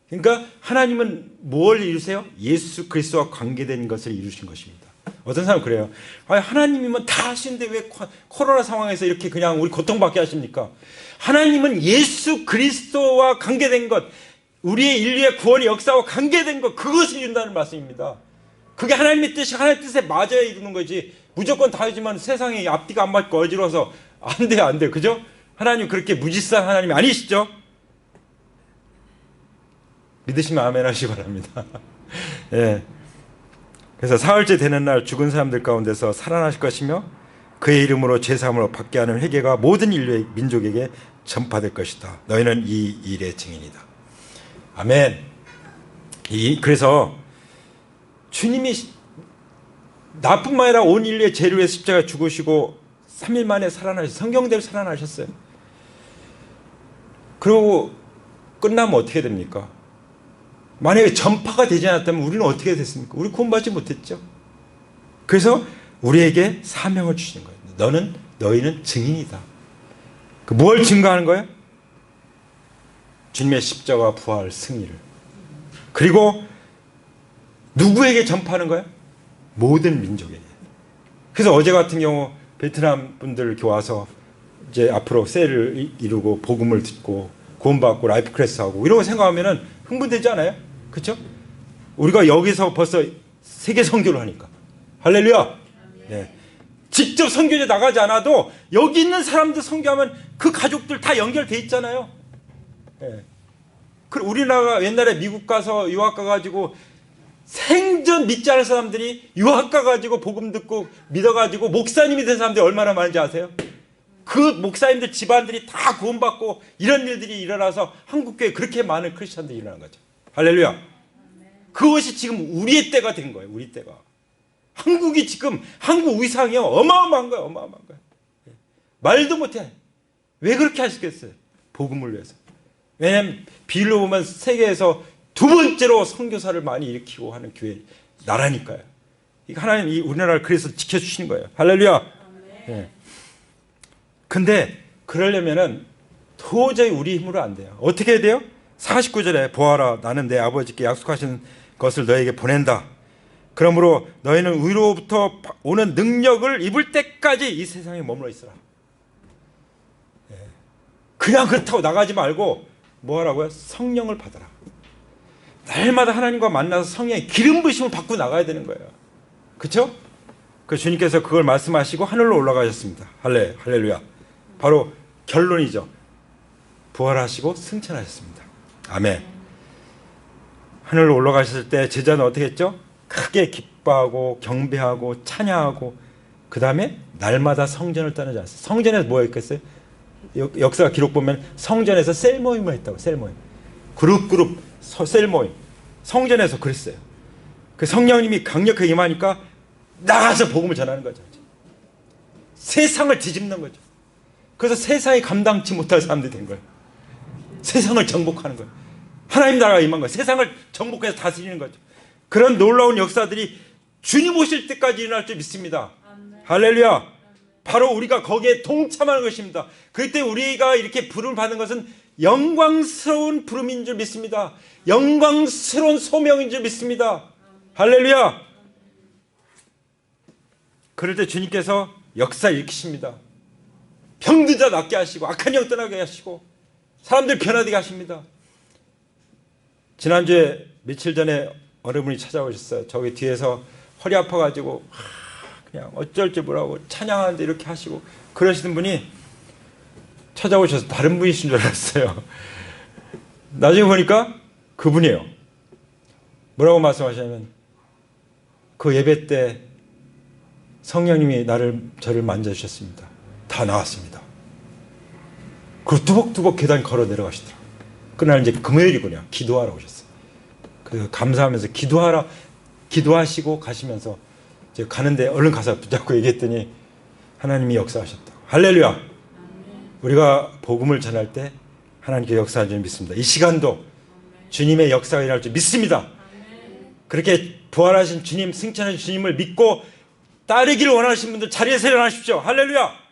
그러니까 하나님은 뭘 이루세요? 예수 그리스도와 관계된 것을 이루신 것입니다. 어떤 사람은 그래요. 하나님이면 다 하시는데 왜 코로나 상황에서 이렇게 그냥 우리 고통받게 하십니까? 하나님은 예수 그리스도와 관계된 것, 우리의 인류의 구원의 역사와 관계된 것, 그것을 이룬다는 말씀입니다. 그게 하나님의 뜻이 하나님의 뜻에 맞아야 이루는 거지. 무조건 다 하지만 세상에 앞뒤가 안 맞고 어지러워서 안 돼요, 안 돼요. 그죠? 하나님 그렇게 무지성 하나님이 아니시죠? 믿으시면 아멘 하시기 바랍니다. 예. 그래서 사흘째 되는 날 죽은 사람들 가운데서 살아나실 것이며 그의 이름으로 죄사함을 받게 하는 회개가 모든 인류의 민족에게 전파될 것이다. 너희는 이 일의 증인이다. 아멘. 그래서 주님이 나뿐만 아니라 온 인류의 죄를 위해 십자가에 죽으시고 3일 만에 살아나셨어요. 성경대로 살아나셨어요. 그리고 끝나면 어떻게 됩니까? 만약에 전파가 되지 않았다면 우리는 어떻게 됐습니까? 우리 구원받지 못했죠. 그래서 우리에게 사명을 주시는 거예요. 너희는 증인이다. 뭘 증거하는 거예요? 주님의 십자가 부활 승리를. 그리고 누구에게 전파하는 거예요? 모든 민족에게. 그래서 어제 같은 경우 베트남 분들 이렇게 와서 이제 앞으로 셀을 이루고 복음을 듣고 구원받고 라이프 클래스 하고 이런 거 생각하면은 흥분되지 않아요? 그렇죠? 우리가 여기서 벌써 세계 선교를 하니까 할렐루야. 네. 직접 선교제 나가지 않아도 여기 있는 사람들 선교하면 그 가족들 다 연결돼 있잖아요. 네. 우리나라가 옛날에 미국 가서 유학 가가지고 생전 믿지 않을 사람들이 유학 가가지고 복음 듣고 믿어가지고 목사님이 된 사람들이 얼마나 많은지 아세요? 그 목사님들 집안들이 다 구원받고 이런 일들이 일어나서 한국교회에 그렇게 많은 크리스찬들이 일어난 거죠. 할렐루야. 그것이 지금 우리의 때가 된 거예요. 우리 때가. 한국이 지금 한국 위상이요 어마어마한 거예요. 어마어마한 거예요. 말도 못해. 왜 그렇게 하시겠어요? 복음을 위해서. 왜냐하면 비율로 보면 세계에서 두 번째로 선교사를 많이 일으키고 하는 교회 나라니까요. 하나님 우리나라를 그래서 지켜주시는 거예요. 할렐루야. 네. 근데 그러려면은 도저히 우리 힘으로 안 돼요. 어떻게 해야 돼요? 49절에 보아라 나는 내 아버지께 약속하신 것을 너에게 보낸다. 그러므로 너희는 위로부터 오는 능력을 입을 때까지 이 세상에 머물러 있어라. 그냥 그렇다고 나가지 말고 뭐 하라고요? 성령을 받아라. 날마다 하나님과 만나서 성령의 기름 부으심을 받고 나가야 되는 거예요. 그렇죠? 그 주님께서 그걸 말씀하시고 하늘로 올라가셨습니다. 할렐루야. 바로 결론이죠. 부활하시고 승천하셨습니다. 아멘. 하늘로 올라가셨을 때 제자는 어떻게 했죠? 크게 기뻐하고 경배하고 찬양하고 그 다음에 날마다 성전을 떠나지 않았어요. 성전에서 뭐 했겠어요? 역사 기록 보면 성전에서 셀 모임을 했다고. 셀 모임. 그룹 셀 모임. 성전에서 그랬어요. 그 성령님이 강력하게 임하니까 나가서 복음을 전하는 거죠. 세상을 뒤집는 거죠. 그래서 세상이 감당치 못할 사람들이 된 거예요. 세상을 정복하는 거예요. 하나님 나라가 임한 거예요. 세상을 정복해서 다스리는 거죠. 그런 놀라운 역사들이 주님 오실 때까지 일어날 줄 믿습니다. 할렐루야. 바로 우리가 거기에 동참하는 것입니다. 그때 우리가 이렇게 부름을 받는 것은 영광스러운 부름인 줄 믿습니다. 영광스러운 소명인 줄 믿습니다. 할렐루야. 그럴 때 주님께서 역사 일으키십니다. 병든 자 낫게 하시고 악한 영 떠나게 하시고 사람들 변화되게 하십니다. 지난주에 며칠 전에 어느 분이 찾아오셨어요. 저기 뒤에서 허리 아파가지고 그냥 어쩔 줄 모르고 찬양하는데 이렇게 하시고 그러시는 분이 찾아오셔서 다른 분이신 줄 알았어요. 나중에 보니까 그분이에요. 뭐라고 말씀하시냐면 그 예배 때 성령님이 저를 만져주셨습니다. 다 나왔습니다. 그리고 뚜벅뚜벅 계단 걸어 내려가시더라고요. 그날 이제 금요일이군요. 기도하러 오셨어요. 그래서 감사하면서 기도하시고 가시면서 제가 가는데 얼른 가서 붙잡고 얘기했더니 하나님이 역사하셨다고. 할렐루야. 우리가 복음을 전할 때 하나님께 역사하는 줄 믿습니다. 이 시간도 주님의 역사가 일어날 줄 믿습니다. 그렇게 부활하신 주님, 승천하신 주님을 믿고 따르기를 원하시는 분들 자리에서 일어나십시오. 할렐루야.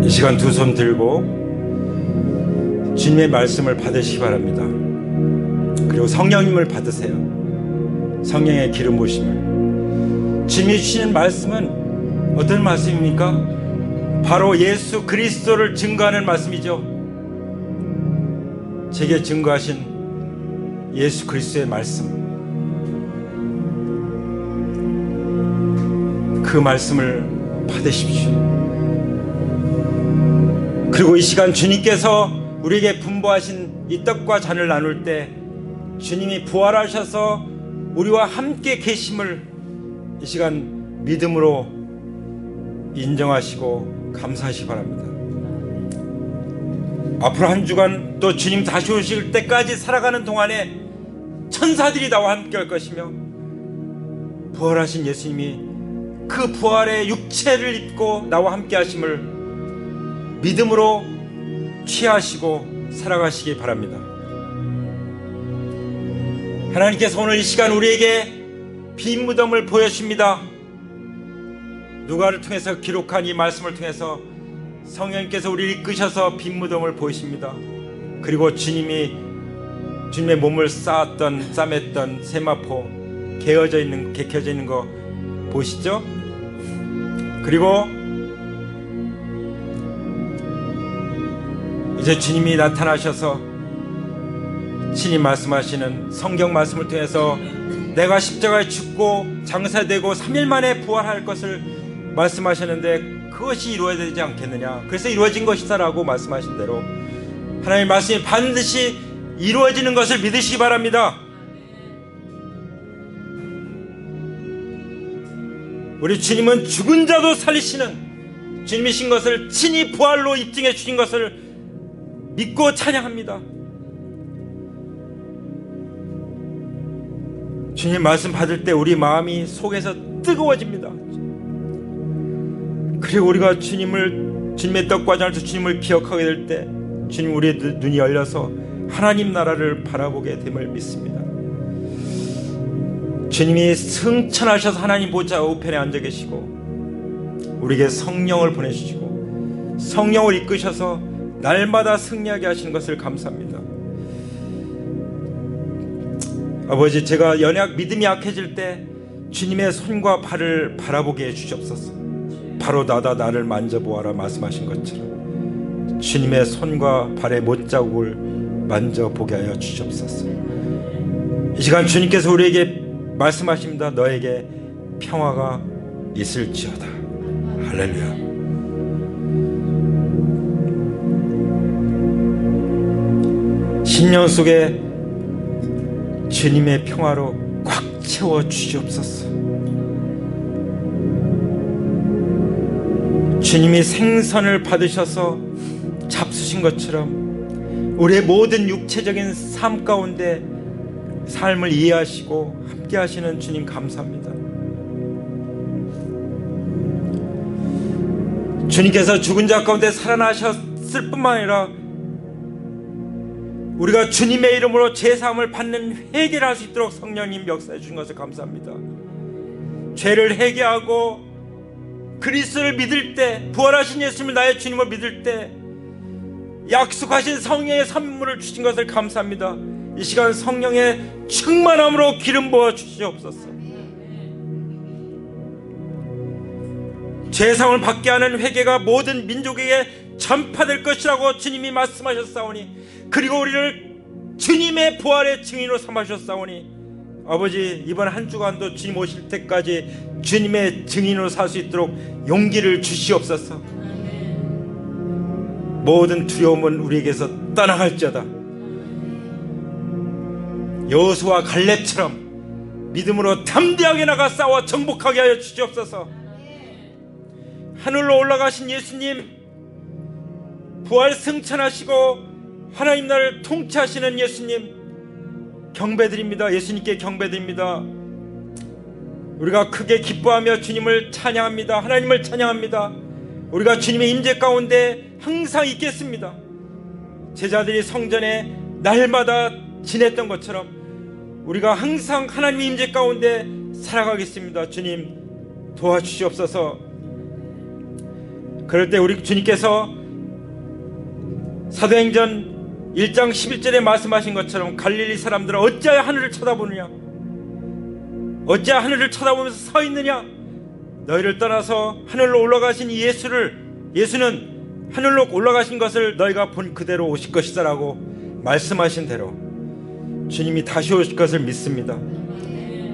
시간 두 손 들고 주님의 말씀을 받으시기 바랍니다. 그리고 성령님을 받으세요. 성령의 기름 부으심을. 주님이 주시는 말씀은 어떤 말씀입니까? 바로 예수 그리스도를 증거하는 말씀이죠. 제게 증거하신 예수 그리스도의 말씀, 그 말씀을 받으십시오. 그리고 이 시간 주님께서 우리에게 분부하신 이 떡과 잔을 나눌 때 주님이 부활하셔서 우리와 함께 계심을 이 시간 믿음으로 인정하시고 감사하시기 바랍니다. 앞으로 한 주간 또 주님 다시 오실 때까지 살아가는 동안에 천사들이 나와 함께 할 것이며 부활하신 예수님이 그 부활의 육체를 입고 나와 함께 하심을 믿음으로 취하시고 살아가시기 바랍니다. 하나님께서 오늘 이 시간 우리에게 빈 무덤을 보여주십니다. 누가를 통해서 기록한 이 말씀을 통해서 성령님께서 우리를 이끄셔서 빈 무덤을 보이십니다. 그리고 주님의 몸을 싸맸던 세마포 개켜져 있는 거 보시죠? 그리고 이제 주님이 나타나셔서 신이 말씀하시는 성경 말씀을 통해서 내가 십자가에 죽고 장사되고 3일 만에 부활할 것을 말씀하셨는데 그것이 이루어야 되지 않겠느냐. 그래서 이루어진 것이다 라고 말씀하신 대로 하나님의 말씀이 반드시 이루어지는 것을 믿으시기 바랍니다. 우리 주님은 죽은 자도 살리시는 주님이신 것을 친히 부활로 입증해 주신 것을 믿고 찬양합니다. 주님 말씀 받을 때 우리 마음이 속에서 뜨거워집니다. 그리고 우리가 주님의 떡과 잔을 주님을 기억하게 될 때 주님 우리의 눈이 열려서 하나님 나라를 바라보게 됨을 믿습니다. 주님이 승천하셔서 하나님 보좌 우편에 앉아 계시고 우리에게 성령을 보내주시고 성령을 이끄셔서 날마다 승리하게 하시는 것을 감사합니다. 아버지, 제가 믿음이 약해질 때 주님의 손과 발을 바라보게 해주시옵소서. 바로 나를 만져보아라 말씀하신 것처럼 주님의 손과 발의 못자국을 만져보게 하여 주시옵소서. 이 시간 주님께서 우리에게 말씀하십니다. 너에게 평화가 있을지어다. 할렐루야. 신령 속에 주님의 평화로 꽉 채워 주시옵소서. 주님이 생선을 받으셔서 잡수신 것처럼 우리의 모든 육체적인 삶 가운데 삶을 이해하시고 함께 하시는 주님 감사합니다. 주님께서 죽은 자 가운데 살아나셨을 뿐만 아니라 우리가 주님의 이름으로 제사함을 받는 회개를 할 수 있도록 성령님 역사해 주신 것을 감사합니다. 죄를 회개하고 그리스도를 믿을 때, 부활하신 예수님을 나의 주님을 믿을 때 약속하신 성령의 선물을 주신 것을 감사합니다. 이 시간 성령의 충만함으로 기름 부어 주시옵소서. 제사함을 받게 하는 회개가 모든 민족에게 전파될 것이라고 주님이 말씀하셨사오니, 그리고 우리를 주님의 부활의 증인으로 삼으셨사오니, 아버지, 이번 한 주간도 주님 오실 때까지 주님의 증인으로 살 수 있도록 용기를 주시옵소서. 모든 두려움은 우리에게서 떠나갈지어다. 여호수아 갈렙처럼 믿음으로 담대하게 나가 싸워 정복하게 하여 주시옵소서. 하늘로 올라가신 예수님, 부활 승천하시고 하나님 나라를 통치하시는 예수님 경배드립니다. 예수님께 경배드립니다. 우리가 크게 기뻐하며 주님을 찬양합니다. 하나님을 찬양합니다. 우리가 주님의 임재 가운데 항상 있겠습니다. 제자들이 성전에 날마다 지냈던 것처럼 우리가 항상 하나님의 임재 가운데 살아가겠습니다. 주님 도와주시옵소서. 그럴 때 우리 주님께서 사도행전 1장 11절에 말씀하신 것처럼 갈릴리 사람들은 어찌하여 하늘을 쳐다보느냐, 어찌하여 하늘을 쳐다보면서 서 있느냐. 너희를 떠나서 하늘로 올라가신 예수는 하늘로 올라가신 것을 너희가 본 그대로 오실 것이다 라고 말씀하신 대로 주님이 다시 오실 것을 믿습니다.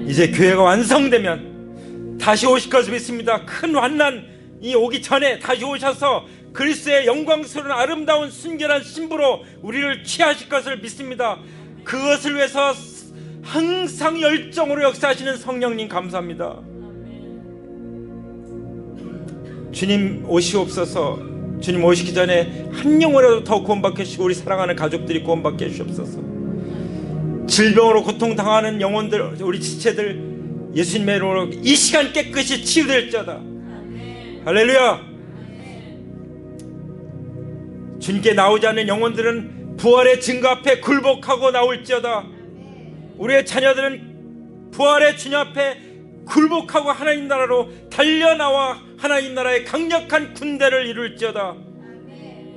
이제 교회가 완성되면 다시 오실 것을 믿습니다. 큰 환난이 오기 전에 다시 오셔서 그리스도의 영광스러운 아름다운 순결한 신부로 우리를 취하실 것을 믿습니다. 그것을 위해서 항상 열정으로 역사하시는 성령님 감사합니다. 주님 오시옵소서. 주님 오시기 전에 한 영혼이라도 더 구원받게 해주시고 우리 사랑하는 가족들이 구원받게 해주옵소서. 질병으로 고통당하는 영혼들, 우리 지체들 예수님의 이름으로 이 시간 깨끗이 치유될지어다. 할렐루야. 주님께 나오지 않는 영혼들은 부활의 증거 앞에 굴복하고 나올지어다. 우리의 자녀들은 부활의 주님 앞에 굴복하고 하나님 나라로 달려나와 하나님 나라의 강력한 군대를 이룰지어다.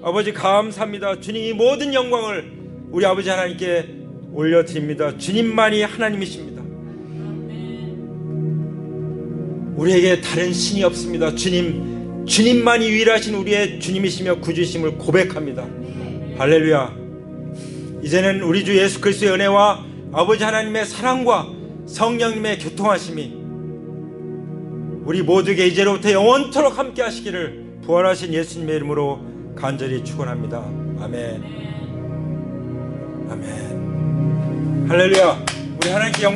아버지 감사합니다. 주님 이 모든 영광을 우리 아버지 하나님께 올려드립니다. 주님만이 하나님이십니다. 우리에게 다른 신이 없습니다. 주님만이 유일하신 우리의 주님이시며 구주이심을 고백합니다. 할렐루야. 이제는 우리 주 예수 그리스도의 은혜와 아버지 하나님의 사랑과 성령님의 교통하심이 우리 모두에게 이제로부터 영원토록 함께 하시기를 부활하신 예수님의 이름으로 간절히 축원합니다. 아멘. 아멘. 할렐루야. 우리 하나님께 영광